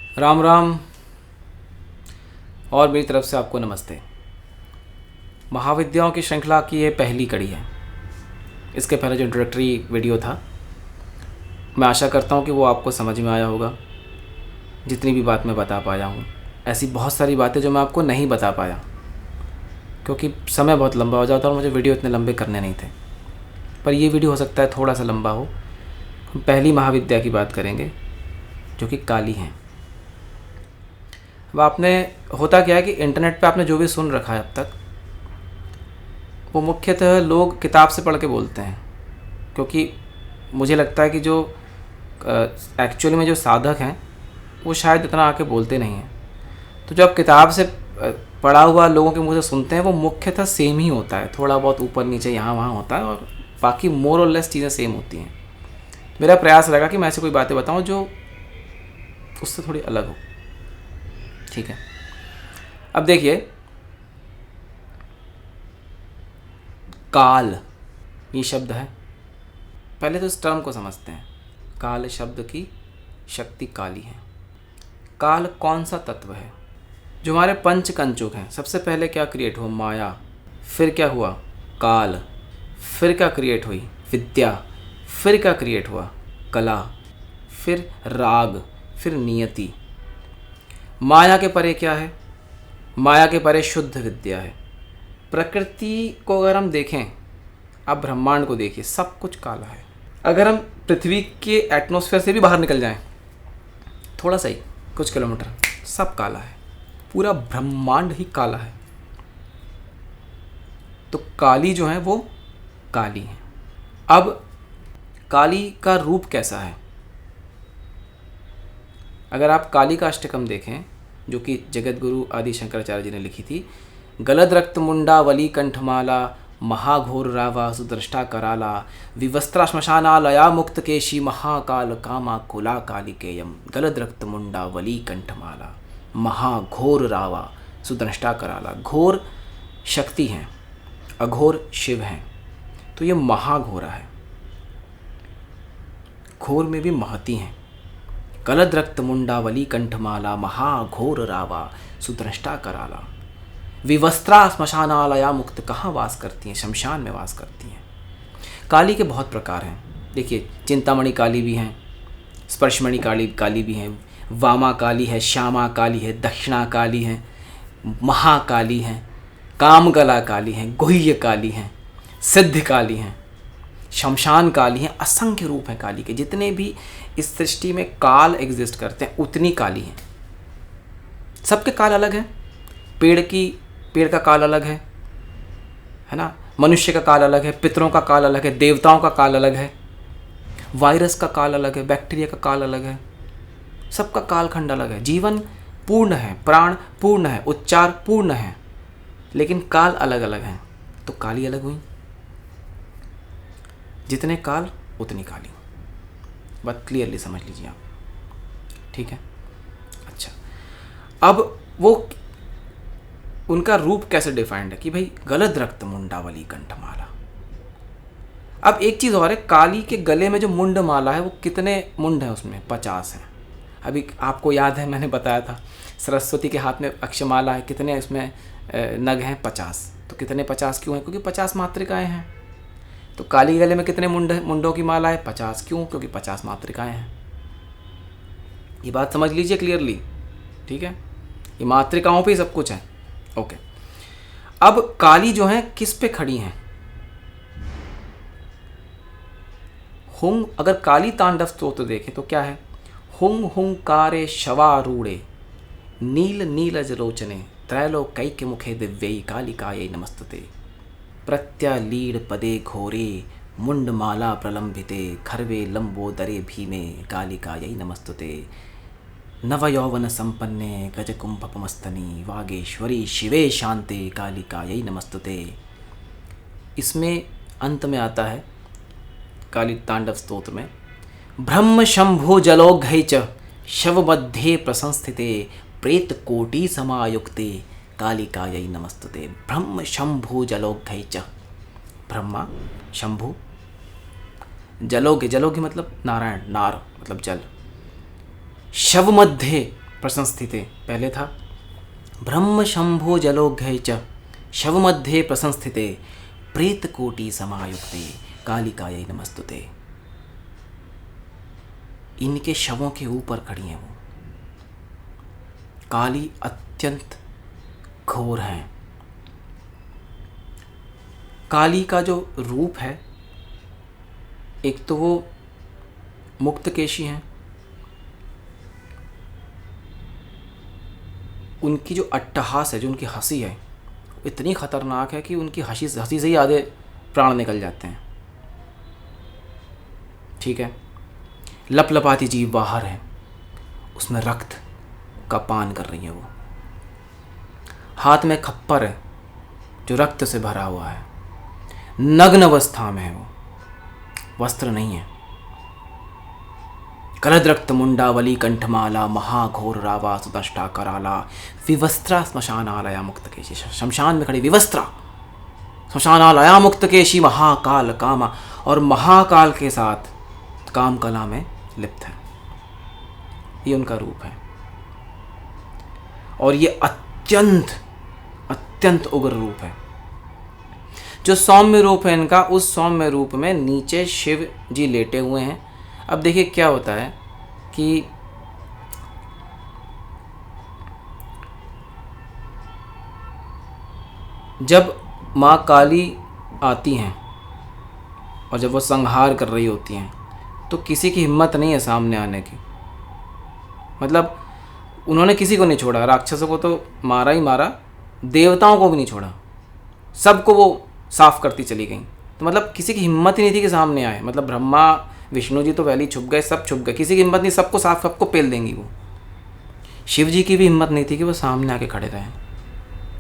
राम राम। और मेरी तरफ से आपको नमस्ते। महाविद्याओं की श्रृंखला की ये पहली कड़ी है। इसके पहले जो इंट्रोडक्टरी वीडियो था, मैं आशा करता हूँ कि वो आपको समझ में आया होगा। जितनी भी बात मैं बता पाया हूँ, ऐसी बहुत सारी बातें जो मैं आपको नहीं बता पाया क्योंकि समय बहुत लंबा हो जाता और मुझे वीडियो इतने लंबे करने नहीं थे। पर ये वीडियो हो सकता है थोड़ा सा लंबा हो। हम पहली महाविद्या की बात करेंगे जो कि काली हैं। अब आपने, होता क्या है कि इंटरनेट पे आपने जो भी सुन रखा है अब तक, वो मुख्यतः लोग किताब से पढ़ के बोलते हैं। क्योंकि मुझे लगता है कि जो एक्चुअली में जो साधक हैं वो शायद इतना आके बोलते नहीं हैं। तो जो आप किताब से पढ़ा हुआ लोगों के मुँह से सुनते हैं वो मुख्यतः सेम ही होता है। थोड़ा बहुत ऊपर नीचे यहाँ वहाँ होता है और बाकी मोर और लेस चीज़ें सेम होती हैं। मेरा प्रयास रहेगा कि मैं ऐसी कोई बातें बताऊँ जो उससे थोड़ी अलग हो। ठीक है, अब देखिए, काल ये शब्द है। पहले तो इस टर्म को समझते हैं। काल शब्द की शक्ति काली है। काल कौन सा तत्व है? जो हमारे पंच कंचुक हैं, सबसे पहले क्या क्रिएट हुआ? माया। फिर क्या हुआ? काल। फिर क्या क्रिएट हुई? विद्या। फिर क्या क्रिएट हुआ? कला। फिर राग। फिर नियति। माया के परे क्या है? माया के परे शुद्ध विद्या है। प्रकृति को अगर हम देखें, आप ब्रह्मांड को देखिए, सब कुछ काला है। अगर हम पृथ्वी के एटमॉस्फेयर से भी बाहर निकल जाएं, थोड़ा सा ही, कुछ किलोमीटर, सब काला है। पूरा ब्रह्मांड ही काला है। तो काली जो है वो काली है। अब काली का रूप कैसा है? अगर आप काली का अष्टकम देखें, जो कि जगत गुरु आदि शंकराचार्य जी ने लिखी थी, गलद रक्त मुंडा वली कंठमाला महाघोर रावा सुदृष्टा कराला विवस्त्रा श्मशानालया मुक्त केशी महाकाल कामा कुला कालिकेयम। गलद रक्त मुंडा वली कंठमाला महाघोर रावा सुदृष्टा कराला। घोर शक्ति हैं, अघोर शिव हैं, तो ये महाघोरा है। घोर में भी महती हैं। गलद रक्त मुंडावली कंठमाला महाघोर रावा सुदृष्टा कराला विवस्त्रा श्मशानालया मुक्त। कहाँ वास करती हैं? शमशान में वास करती हैं। काली के बहुत प्रकार हैं। देखिए, चिंतामणि काली भी हैं, स्पर्शमणि काली भी हैं, वामा काली है, श्यामा काली है, दक्षिणा काली है, महाकाली हैं, कामगला काली हैं, गुह्य काली हैं, सिद्ध काली हैं, शमशान काली हैं। असंख्य रूप हैं काली के। जितने भी इस सृष्टि में काल एग्जिस्ट करते हैं उतनी काली हैं। सबके काल अलग हैं। पेड़ का काल अलग है ना? मनुष्य का काल अलग है, पितरों का काल अलग है, देवताओं का काल अलग है, वायरस का काल अलग है, बैक्टीरिया का काल अलग है। सबका कालखंड अलग है। जीवन पूर्ण है, प्राण पूर्ण है, उच्चार पूर्ण है, लेकिन काल अलग अलग हैं। तो काली अलग हुई। जितने काल उतनी काली। बात क्लियरली समझ लीजिए आप। ठीक है, अच्छा, अब वो उनका रूप कैसे डिफाइंड है कि भाई गलद रक्त मुंडावली कंठमाला। अब एक चीज़ और है, काली के गले में जो मुंड माला है वो कितने मुंड है? उसमें 50 है। अभी आपको याद है, मैंने बताया था, सरस्वती के हाथ में अक्षमाला है, कितने इसमें नग हैं? 50। तो कितने 50 क्यों हैं? क्योंकि 50 मातृकाएँ हैं। तो काली गले में कितने मुंडों की माला है? 50। क्यों? क्योंकि 50 मातृकाएँ हैं। ये बात समझ लीजिए क्लियरली। ठीक है, ये मातृकाओं पे ही सब कुछ है। ओके, अब काली जो है किस पे खड़ी हैं? हुंग। अगर काली तांडव स्तोत्र देखें तो क्या है? हुंग हुंकारे शवारूढ़े नील नीलज लोचने त्रैलोक्यैक मुखे दिव्यै कालिकायै नमस्तुते। प्रत्यालीड पदे घोरे मुंडमाला प्रलंबिते खर्वे लंबोदरे भीमे कालिकायै नमस्तुते। नवयौवन संपन्ने गजकुंभपमस्तनी वागेश्वरी शिवे शांते कालिकायै नमस्तुते। इसमें अंत में आता है काली तांडव स्तोत्र में, ब्रह्म शंभु जलोघ्यै च शव मध्ये प्रसंस्थिते प्रेत कोटि समायुक्ते कालिकायै नमस्तुते। ब्रह्म शंभु जलोघ्यै च। ब्रह्मा, शंभु, जलोघ्य, जलोघ्य मतलब नारायण, नार मतलब जल, शव मध्य प्रसंस्थिते पहले था ब्रह्म शंभो जलोघ्य च शव मध्ये प्रसंस्थिते प्रेत कोटि समायुक्ते कालिकायै नमस्तुते। इनके शवों के ऊपर खड़ी हैं वो। काली अत्यंत घोर हैं। काली का जो रूप है, एक तो वो मुक्तकेशी हैं, उनकी जो अट्टहास है, जो उनकी हंसी है, इतनी खतरनाक है कि उनकी हंसी से ही आधे प्राण निकल जाते हैं। ठीक है। लपलपाती जीभ बाहर है, उसमें रक्त का पान कर रही है वो। हाथ में खप्पर है जो रक्त से भरा हुआ है। नग्न अवस्था में है वो, वस्त्र नहीं है। कलद्रक्त मुंडावली कंठमाला महाघोर रावा सुदष्टा कराला विवस्त्रा श्मशानालया मुक्तकेशी। शमशान में खड़ी विवस्त्रा, श्मशानालया मुक्तकेशी महाकाल कामा, और महाकाल के साथ काम कला में लिप्त है। ये उनका रूप है। और ये अत्यंत अत्यंत उग्र रूप है। जो सौम्य रूप है इनका, उस सौम्य रूप में नीचे शिव जी लेटे हुए हैं। अब देखिए क्या होता है कि जब माँ काली आती हैं और जब वो संहार कर रही होती हैं, तो किसी की हिम्मत नहीं है सामने आने की। मतलब उन्होंने किसी को नहीं छोड़ा। राक्षसों को तो मारा ही मारा, देवताओं को भी नहीं छोड़ा, सबको वो साफ करती चली गई। तो मतलब किसी की हिम्मत ही नहीं थी कि सामने आए। मतलब ब्रह्मा विष्णु जी तो पहले ही छुप गए, सब छुप गए, किसी की हिम्मत नहीं, सबको साफ, सबको पेल देंगी वो। शिव जी की भी हिम्मत नहीं थी कि वो सामने आके खड़े रहें,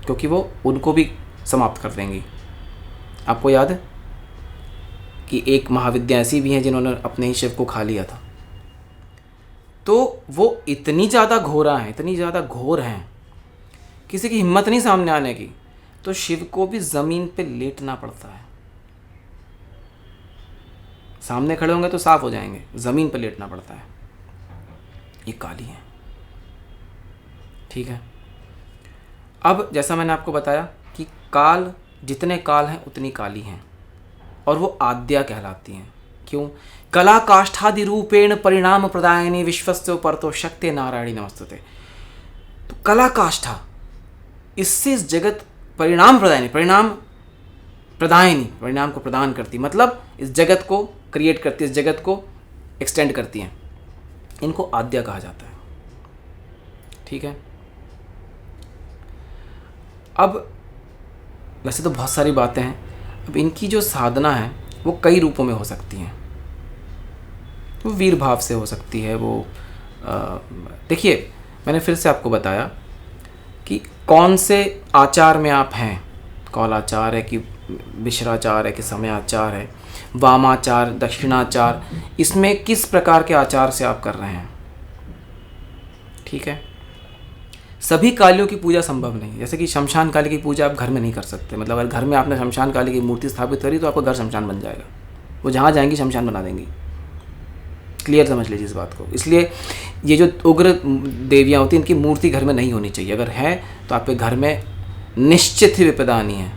क्योंकि वो उनको भी समाप्त कर देंगी। आपको याद है कि एक महाविद्या ऐसी भी हैं जिन्होंने अपने ही शिव को खा लिया था। तो वो इतनी ज़्यादा घोरा हैं, इतनी ज़्यादा घोर हैं, किसी की हिम्मत नहीं सामने आने की। तो शिव को भी ज़मीन पे लेटना पड़ता है। सामने खड़े होंगे तो साफ हो जाएंगे, ज़मीन पे लेटना पड़ता है। ये काली है। ठीक है। अब जैसा मैंने आपको बताया कि काल, जितने काल हैं उतनी काली हैं, और वो आद्या कहलाती हैं। क्यों? कला काष्ठादि रूपेण परिणाम प्रदायिनी विश्वस्य परतो शक्ति नारायणी नमस्तुते। तो कला काष्ठा, इससे इस जगत परिणाम प्रदायिनी, परिणाम प्रदायिनी, परिणाम को प्रदान करती, मतलब इस जगत को क्रिएट करती, इस जगत को एक्सटेंड करती हैं। इनको आद्या कहा जाता है। ठीक है। अब वैसे तो बहुत सारी बातें हैं। अब इनकी जो साधना है वो कई रूपों में हो सकती हैं। वो वीर भाव से हो सकती है। वो देखिए, मैंने फिर से आपको बताया कि कौन से आचार में आप हैं। कौलाचार है कि मिश्राचार है कि समयाचार है, वामाचार, दक्षिणाचार, इसमें किस प्रकार के आचार से आप कर रहे हैं। ठीक है। सभी कालियों की पूजा संभव नहीं है। जैसे कि शमशान काली की पूजा आप घर में नहीं कर सकते। मतलब अगर घर में आपने शमशान काली की मूर्ति स्थापित करी तो आपका घर शमशान बन जाएगा। वो जहाँ जाएंगी शमशान बना देंगी। क्लियर समझ लीजिए इस बात को। इसलिए ये जो उग्र देवियाँ होती हैं, इनकी मूर्ति घर में नहीं होनी चाहिए। अगर है तो आपके घर में निश्चित ही विपदा आनी है।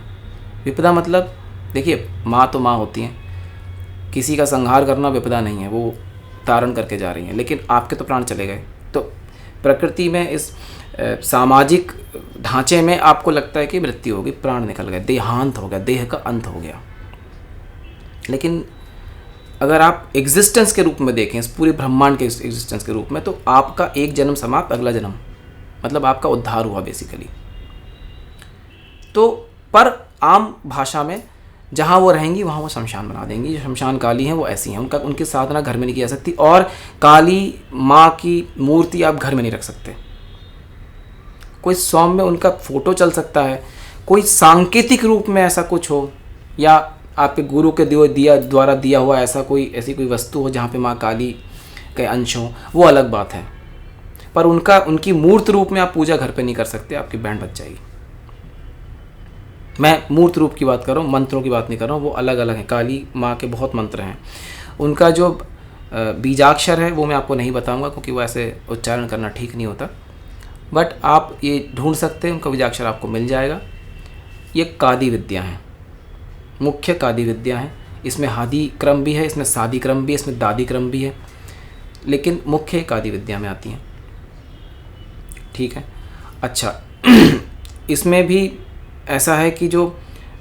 विपदा मतलब देखिए, माँ तो माँ होती हैं, किसी का संहार करना विपदा नहीं है, वो तारण करके जा रही हैं, लेकिन आपके तो प्राण चले गए। तो प्रकृति में, इस सामाजिक ढांचे में आपको लगता है कि मृत्यु होगी, प्राण निकल गए, देहांत हो गया, देह का अंत हो गया। लेकिन अगर आप एग्जिस्टेंस के रूप में देखें, इस पूरे ब्रह्मांड के एग्जिस्टेंस के रूप में, तो आपका एक जन्म समाप्त, अगला जन्म, मतलब आपका उद्धार हुआ बेसिकली। तो पर आम भाषा में जहाँ वो रहेंगी वहाँ वो शमशान बना देंगी। जो शमशान काली हैं वो ऐसी हैं, उनकी साधना घर में नहीं की जा सकती। और काली माँ की मूर्ति आप घर में नहीं रख सकते। कोई सौम्य उनका फोटो चल सकता है, कोई सांकेतिक रूप में ऐसा कुछ हो, या आपके गुरु के द्वारा दिया हुआ ऐसी कोई वस्तु हो जहाँ पे माँ काली के अंश हों, वो अलग बात है। पर उनकी मूर्त रूप में आप पूजा घर पे नहीं कर सकते, आपकी बैंड बच जाएगी। मैं मूर्त रूप की बात कर रहा हूँ, मंत्रों की बात नहीं कर रहा हूँ। वो अलग अलग हैं। काली माँ के बहुत मंत्र हैं। उनका जो बीजाक्षर है वो मैं आपको नहीं बताऊंगा, क्योंकि वो ऐसे उच्चारण करना ठीक नहीं होता। बट आप ये ढूंढ सकते हैं, उनका बीजाक्षर आपको मिल जाएगा। ये कादी विद्या है, मुख्य कादी विद्या है। इसमें हादी क्रम भी है, इसमें सादी क्रम भी है, इसमें दादी क्रम भी है, लेकिन मुख्य कादी विद्या में आती हैं। ठीक है। अच्छा इसमें भी ऐसा है कि जो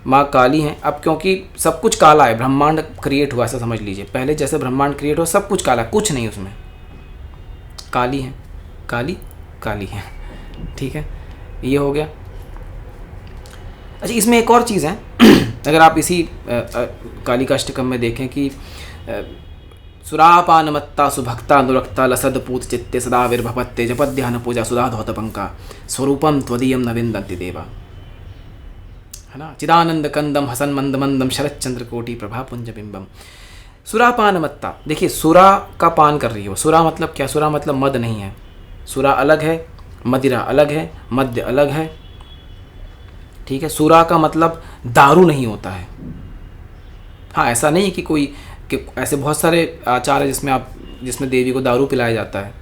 माँ काली हैं, अब क्योंकि सब कुछ काला है, ब्रह्मांड क्रिएट हुआ ऐसा समझ लीजिए, पहले जैसे ब्रह्मांड क्रिएट हुआ सब कुछ काला, कुछ नहीं उसमें, काली है, काली काली है। ठीक है, ये हो गया। अच्छा इसमें एक और चीज़ है अगर आप इसी काली का अष्टकम में देखें कि सुरापानमत्ता सुभक्ता अनुरक्ता लसदपूत चित्ते सदा विर्भवत्ते जपध्यान पूजा सुधा धौतपंका स्वरूपम त्वदीयम न विन्दन्ति देवा, है ना। चिदानंद कंदम हसन मंद मंदम शरद चंद्र कोटि प्रभा पुंज बिंबम। सुरापानमत्ता, देखिए सुरा का पान कर रही हो। सुरा मतलब क्या? सुरा मतलब मद नहीं है, सुरा अलग है, मदिरा अलग है, मद्य अलग है। ठीक है, सुरा का मतलब दारू नहीं होता है। हाँ, ऐसा नहीं है कि कोई कि ऐसे बहुत सारे आचार है जिसमें देवी को दारू पिलाया जाता है,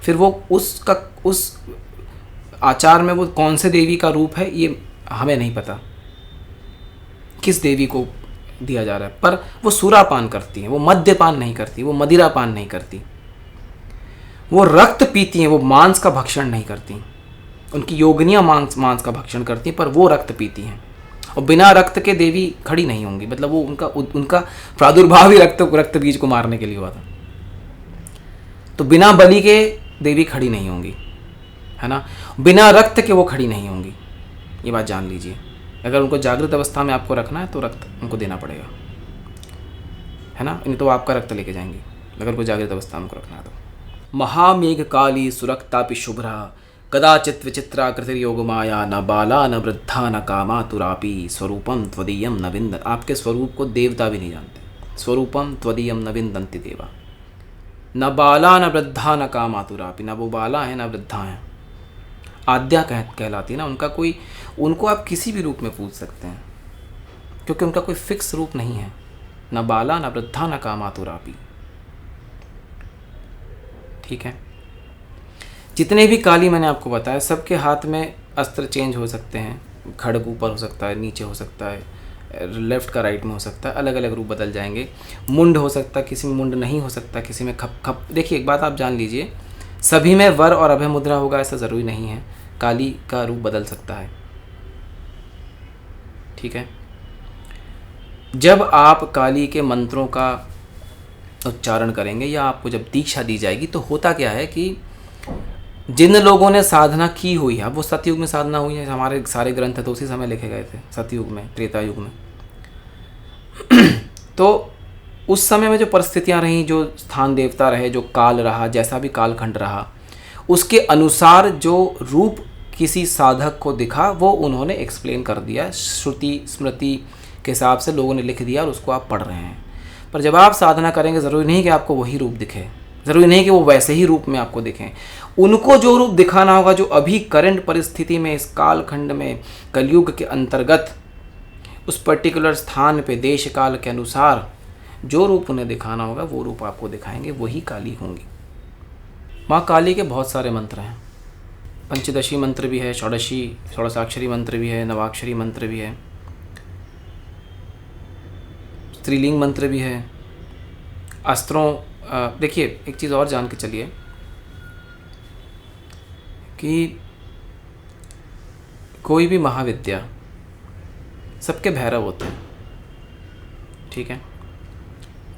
फिर वो उस आचार में वो कौन से देवी का रूप है ये हमें नहीं पता, किस देवी को दिया जा रहा है, पर वो सुरापान करती हैं, वो मद्यपान नहीं करती, वो मदिरापान नहीं करती, वो रक्त पीती हैं, वो मांस का भक्षण नहीं करती। उनकी योगिनियाँ मांस का भक्षण करती हैं, पर वो रक्त पीती हैं। और बिना रक्त के देवी खड़ी नहीं होंगी, मतलब वो उनका प्रादुर्भाव ही रक्त बीज को मारने के लिए हुआ था। तो बिना बलि के देवी खड़ी नहीं होंगी, है ना, बिना रक्त के वो खड़ी नहीं होंगी, ये बात जान लीजिए। अगर उनको जागृत अवस्था में आपको रखना है तो रक्त उनको देना पड़ेगा, है ना, नहीं तो आपका रक्त लेके जाएंगे अगर उनको जागृत अवस्था में रखना है तो। महामेघ काली सुरक्तापि शुभ्रा कदाचित विचित्राकृतिर्योग माया न बाला न वृद्धा न कामातुरापि स्वरूपम त्वदीयम न विन्दन्ति। आपके स्वरूप को देवता भी नहीं जानते। स्वरूपम त्वदीयम न विन्दन्ति देवा। न बाला न वृद्धा न कामातुरापि, न वो बाला है न वृद्धा है, आद्या कहलाती है ना। उनको आप किसी भी रूप में पूछ सकते हैं, क्योंकि उनका कोई फिक्स रूप नहीं है। न बाला न वृद्धा न कामातुरापि। ठीक है, जितने भी काली मैंने आपको बताया सबके हाथ में अस्त्र चेंज हो सकते हैं, खड़ग ऊपर हो सकता है, नीचे हो सकता है, लेफ्ट का राइट में हो सकता है, अलग अलग रूप बदल जाएंगे। मुंड हो सकता है, किसी में मुंड नहीं हो सकता, किसी में खप। देखिए एक बात आप जान लीजिए, सभी में वर और अभय मुद्रा होगा ऐसा ज़रूरी नहीं है, काली का रूप बदल सकता है। ठीक है, जब आप काली के मंत्रों का उच्चारण करेंगे या आपको जब दीक्षा दी जाएगी तो होता क्या है कि जिन लोगों ने साधना की हुई है, अब वो सतयुग में साधना हुई है, हमारे सारे ग्रंथ तो उसी समय लिखे गए थे, सतयुग में, त्रेता युग में। तो उस समय में जो परिस्थितियां रहीं, जो स्थान देवता रहे, जो काल रहा, जैसा भी कालखंड रहा, उसके अनुसार जो रूप किसी साधक को दिखा वो उन्होंने एक्सप्लेन कर दिया, श्रुति स्मृति के हिसाब से लोगों ने लिख दिया और उसको आप पढ़ रहे हैं। पर जब आप साधना करेंगे ज़रूरी नहीं कि आपको वही रूप दिखे, ज़रूरी नहीं कि वो वैसे ही रूप में आपको दिखें। उनको जो रूप दिखाना होगा, जो अभी करंट परिस्थिति में, इस कालखंड में, कलयुग के अंतर्गत, उस पर्टिकुलर स्थान पे, देश काल के अनुसार जो रूप उन्हें दिखाना होगा वो रूप आपको दिखाएंगे, वही काली होंगी। माँ काली के बहुत सारे मंत्र हैं, पंचदशी मंत्र भी है, षोडशाक्षरी मंत्र भी है, नवाक्षरी मंत्र भी है, स्त्रीलिंग मंत्र भी है, अस्त्रों। देखिए एक चीज़ और जान के चलिए कि कोई भी महाविद्या, सबके भैरव होते हैं। ठीक है,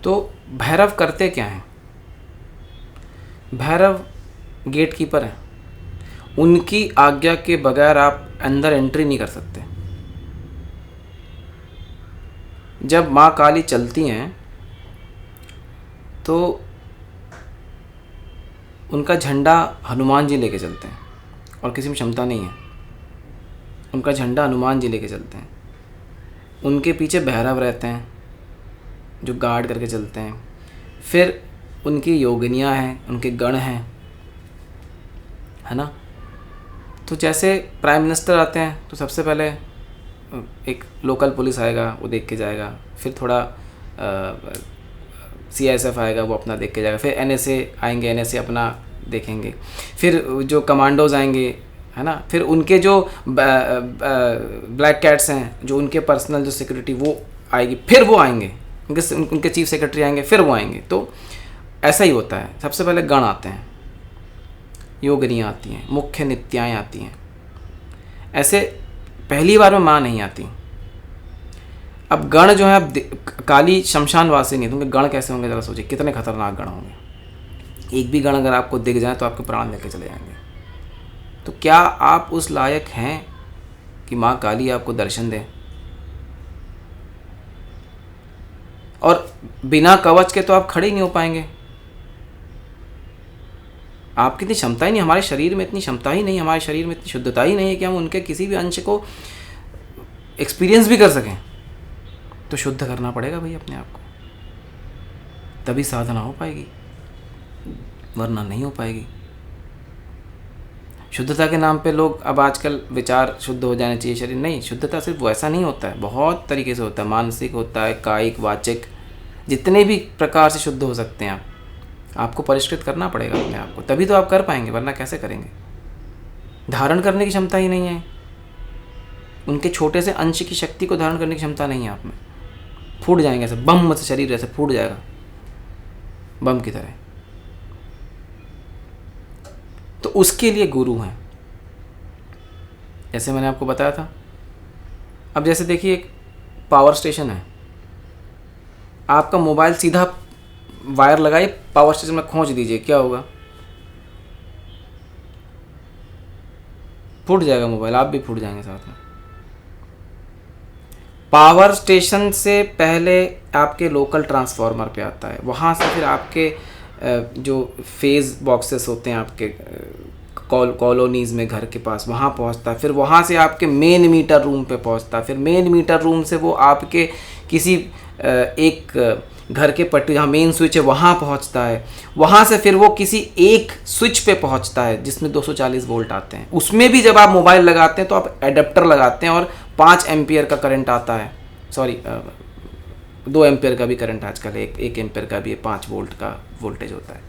तो भैरव करते क्या हैं? भैरव गेट कीपर हैं, उनकी आज्ञा के बगैर आप अंदर एंट्री नहीं कर सकते। जब माँ काली चलती हैं तो उनका झंडा हनुमान जी लेके चलते हैं, और किसी में क्षमता नहीं है, उनका झंडा हनुमान जी लेके चलते हैं। उनके पीछे भैरव रहते हैं जो गार्ड करके चलते हैं, फिर उनकी योगिनियाँ हैं, उनके गण हैं, है ना। तो जैसे प्राइम मिनिस्टर आते हैं तो सबसे पहले एक लोकल पुलिस आएगा, वो देख के जाएगा, फिर थोड़ा CISF आएगा, वो अपना देख के जाएगा, फिर NSA आएंगे, NSA अपना देखेंगे। फिर जो कमांडोज आएंगे, है ना, फिर उनके जो ब्लैक कैट्स हैं, जो उनके पर्सनल जो सिक्योरिटी वो आएगी, फिर वो आएंगे, उनके चीफ सेक्रेटरी आएंगे, फिर वो आएंगे। तो ऐसा ही होता है। सबसे पहले गण आते हैं, योगिनियाँ आती हैं, मुख्य नित्याएँ आती हैं। ऐसे पहली बार में माँ नहीं आती। अब गण जो है, अब काली शमशानवासी नहीं, तो उनके गण कैसे होंगे ज़रा सोचिए, कितने खतरनाक गण होंगे। एक भी गण अगर आपको दिख जाए तो आपके प्राण लेके चले जाएंगे। तो क्या आप उस लायक हैं कि माँ काली आपको दर्शन दे? और बिना कवच के तो आप खड़े ही नहीं हो पाएंगे। आपकी इतनी क्षमता ही नहीं, हमारे शरीर में इतनी क्षमता ही नहीं, हमारे शरीर में इतनी शुद्धता ही नहीं है कि हम उनके किसी भी अंश को एक्सपीरियंस भी कर सकें। तो शुद्ध करना पड़ेगा भाई अपने आप को, तभी साधना हो पाएगी, वरना नहीं हो पाएगी। शुद्धता के नाम पे लोग अब आजकल विचार शुद्ध हो जाने चाहिए शरीर, नहीं, शुद्धता सिर्फ वैसा नहीं होता है, बहुत तरीके से होता है। मानसिक होता है, कायिक, वाचिक, जितने भी प्रकार से शुद्ध हो सकते हैं आपको परिष्कृत करना पड़ेगा अपने आप को, तभी तो आप कर पाएंगे, वरना कैसे करेंगे। धारण करने की क्षमता ही नहीं है, उनके छोटे से अंश की शक्ति को धारण करने की क्षमता नहीं है आप में। फूट जाएंगे ऐसे, बम से शरीर ऐसे फूट जाएगा, बम की तरह। तो उसके लिए गुरु हैं, जैसे मैंने आपको बताया था। अब जैसे देखिए, एक पावर स्टेशन है, आपका मोबाइल सीधा वायर लगाइए, पावर स्टेशन में खींच दीजिए, क्या होगा? फूट जाएगा मोबाइल, आप भी फूट जाएंगे साथ में। पावर स्टेशन से पहले आपके लोकल ट्रांसफार्मर पे आता है, वहाँ से फिर आपके जो फेज़ बॉक्सेस होते हैं आपके कॉलोनीज़ में घर के पास, वहाँ पहुँचता है। फिर वहाँ से आपके मेन मीटर रूम पे पहुँचता है। फिर मेन मीटर रूम से वो आपके किसी एक घर के पट्टी जहाँ मेन स्विच है वहाँ पहुँचता है। वहाँ से फिर वो किसी एक स्विच पे पहुँचता है जिसमें 240 वोल्ट आते हैं। उसमें भी जब आप मोबाइल लगाते हैं तो आप एडेप्टर लगाते हैं और 5 एम्पियर का करंट आता है, सॉरी 2 एम्पियर का भी करंट आजकल है, 1 एम्पियर का भी है, 5 वोल्ट का वोल्टेज होता है।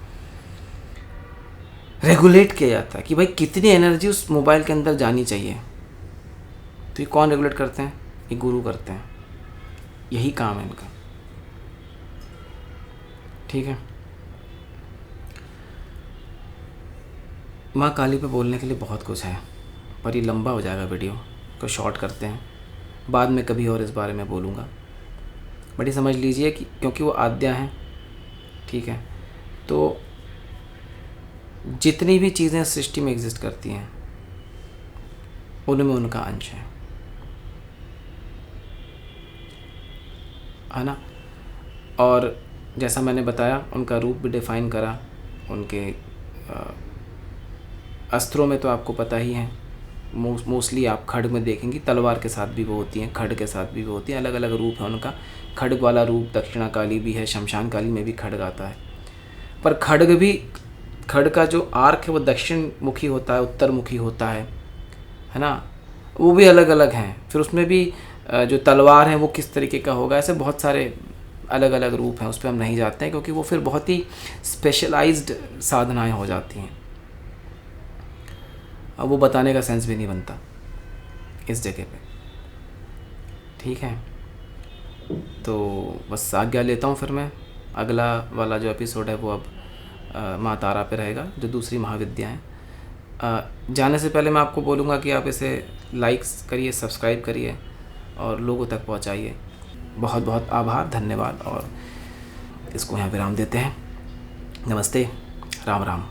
रेगुलेट किया जाता है कि भाई कितनी एनर्जी उस मोबाइल के अंदर जानी चाहिए। तो ये कौन रेगुलेट करते हैं? ये गुरु करते हैं, यही काम है इनका। ठीक है, माँ काली पे बोलने के लिए बहुत कुछ है, पर ये लंबा हो जाएगा, वीडियो को शॉर्ट करते हैं, बाद में कभी और इस बारे में बोलूँगा। बट ये समझ लीजिए कि क्योंकि वो आद्या हैं, ठीक है, तो जितनी भी चीज़ें सृष्टि में एग्जिस्ट करती हैं उनमें उनका अंश है ना। और जैसा मैंने बताया, उनका रूप भी डिफ़ाइन करा, उनके अस्त्रों में तो आपको पता ही है, मोस्टली आप खड्ग में देखेंगी, तलवार के साथ भी वो होती हैं, खड्ग के साथ भी वो होती हैं, अलग अलग रूप है उनका। खड्ग वाला रूप दक्षिणा काली भी है, शमशान काली में भी खड्ग आता है। पर खड्ग का जो आर्क है वो दक्षिण मुखी होता है, उत्तर मुखी होता है ना, वो भी अलग अलग हैं। फिर उसमें भी जो तलवार है वो किस तरीके का होगा, ऐसे बहुत सारे अलग अलग रूप हैं, उस पर हम नहीं जाते हैं क्योंकि वो फिर बहुत ही स्पेशलाइज्ड साधनाएं हो जाती हैं, अब वो बताने का सेंस भी नहीं बनता इस जगह पे। ठीक है, तो बस आज्ञा लेता हूँ। फिर मैं अगला वाला जो एपिसोड है वो अब माँ तारा पे रहेगा, जो दूसरी महाविद्या है। जाने से पहले मैं आपको बोलूँगा कि आप इसे लाइक्स करिए, सब्सक्राइब करिए और लोगों तक पहुँचाइए। बहुत बहुत आभार, धन्यवाद, और इसको यहाँ विराम देते हैं। नमस्ते, राम राम।